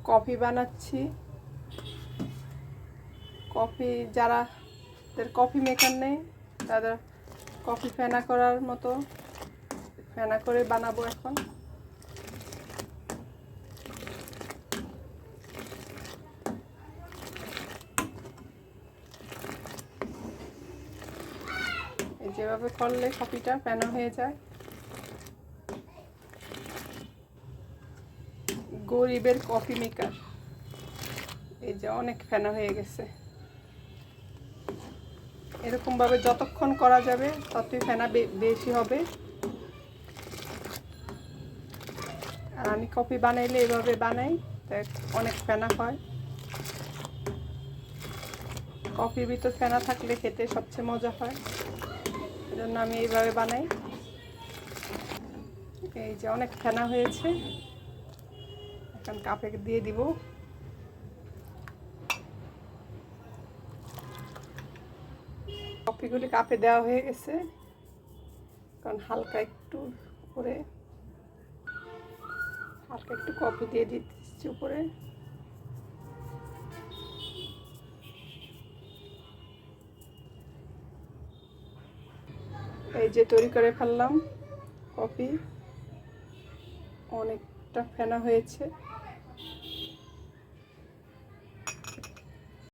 Coffee বানাচ্ছি। Coffee যাদের coffee maker নেই তাদের কফি ফেনা করার মতো ফেনা করে বানাবো এখন। যেভাবে করলে কফিটা ফেনা হয়ে যায়। গরিবের কফি মেকার। এই যে অনেক ফেনা হয়ে গেছে। এরকমভাবে যতক্ষণ করা যাবে ততই ফেনা বেশি হবে। আর আমি কফি বানাইলে এভাবে বানাই, তাই অনেক ফেনা হয়। কফির ভিতর ফেনা থাকলে খেতে সবচেয়ে মজা হয়, এজন্য আমি এইভাবে বানাই। এই যে অনেক ফেনা হয়েছে, এখন কাপে দিয়ে দিব। কফিগুলি কাপে দেওয়া হয়ে গেছে, কারণ হালকা একটু উপরে হালকা একটু কফি দিয়ে দিচ্ছি উপরে। এই যে তৈরি করে ফেললাম কফি, অনেকটা ফেনা হয়েছে।